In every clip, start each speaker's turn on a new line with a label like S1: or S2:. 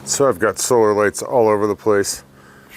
S1: So I've got solar lights all over the place.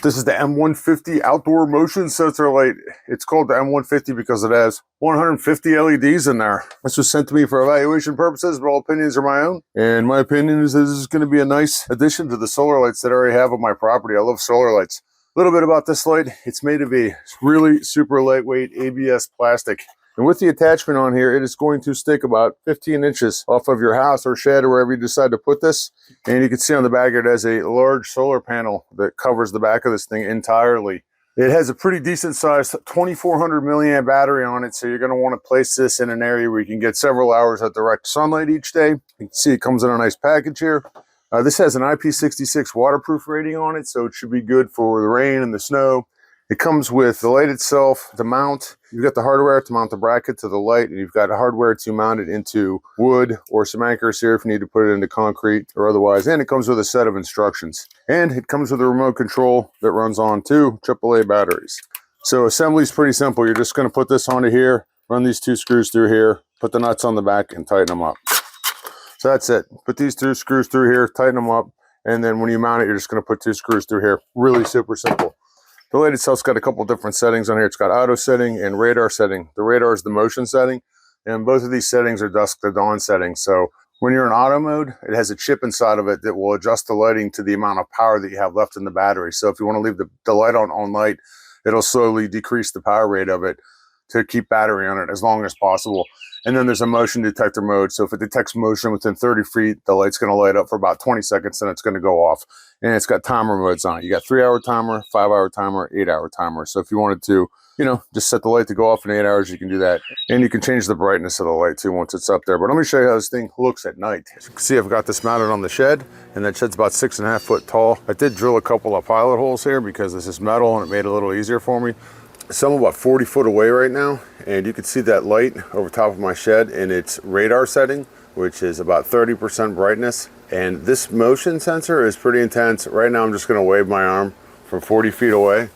S1: This is the M150 outdoor motion sensor light. It's called the M150 because it has 150 LEDs in there. This was sent to me for evaluation purposes, but all opinions are my own. And my opinion is this is going to be a nice addition to the solar lights that I already have on my property. I love solar lights. A little bit about this light. It's made of a really super lightweight ABS plastic. And with the attachment on here, it is going to stick about 15 inches off of your house or shed or wherever you decide to put this. And you can see on the back, it has a large solar panel that covers the back of this thing entirely. It has a pretty decent sized 2400 milliamp battery on it. So you're going to want to place this in an area where you can get several hours of direct sunlight each day. You can see it comes in a nice package here. This has an IP66 waterproof rating on it, so it should be good for the rain and the snow. It comes with the light itself, the mount. You've got the hardware to mount the bracket to the light, and you've got hardware to mount it into wood or some anchors here if you need to put it into concrete or otherwise. And it comes with a set of instructions. And it comes with a remote control that runs on 2 AAA batteries. So assembly is pretty simple. You're just going to put this onto here, run these 2 screws through here, put the nuts on the back, and tighten them up. So that's it. Put these 2 screws through here, tighten them up, and then when you mount it, you're just going to put 2 screws through here. Really super simple. The light itself's got a couple different settings on here. It's got auto setting and radar setting. The radar is the motion setting, and both of these settings are dusk to dawn settings. So when you're in auto mode, it has a chip inside of it that will adjust the lighting to the amount of power that you have left in the battery. So if you want to leave the light on all night, it'll slowly decrease the power rate of it to keep battery on it as long as possible. And then there's a motion detector mode. So if it detects motion within 30 feet, the light's going to light up for about 20 seconds, and it's going to go off. And it's got timer modes on it. You got 3-hour timer, 5-hour timer, 8-hour timer. So if you wanted to, just set the light to go off in 8 hours, you can do that. And you can change the brightness of the light too once it's up there. But let me show you how this thing looks at night. As you can see, I've got this mounted on the shed, and that shed's about 6.5 foot tall. I did drill a couple of pilot holes here because this is metal and it made it a little easier for me. So I'm about 40 foot away right now, and you can see that light over top of my shed in its radar setting, which is about 30% brightness. And this motion sensor is pretty intense. Right now I'm just going to wave my arm from 40 feet away,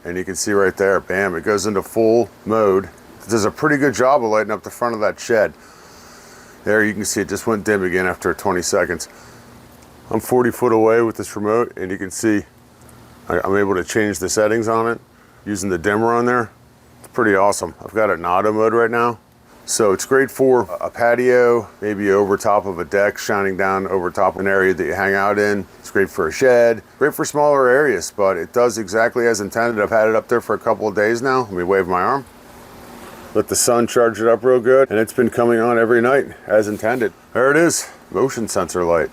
S1: and you can see right there, bam, it goes into full mode. It does a pretty good job of lighting up the front of that shed. There you can see it just went dim again after 20 seconds. I'm 40 foot away with this remote, and you can see I'm able to change the settings on it using the dimmer on there. It's pretty awesome. I've got it in auto mode right now. So it's great for a patio, maybe over top of a deck, shining down over top of an area that you hang out in. It's great for a shed, great for smaller areas, but it does exactly as intended. I've had it up there for a couple of days now. Let me wave my arm. Let the sun charge it up real good, and it's been coming on every night as intended. There it is, motion sensor light.